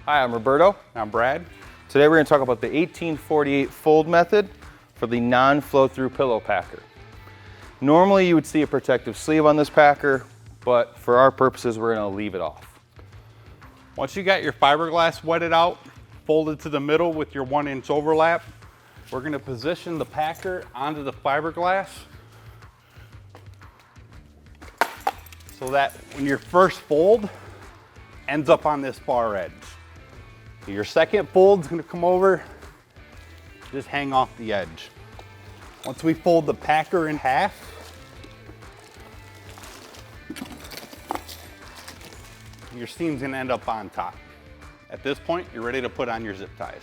Hi, I'm Roberto. I'm Brad. Today we're going to talk about the 1848 fold method for the non-flow-through pillow packer. Normally you would see a protective sleeve on this packer, but for our purposes we're going to leave it off. Once you got your fiberglass wetted out, folded to the middle with your 1-inch overlap, we're going to position the packer onto the fiberglass so that when your first fold ends up on this far edge. Your second fold is going to come over, just hang off the edge. Once we fold the packer in half, your seam's going to end up on top. At this point, you're ready to put on your zip ties.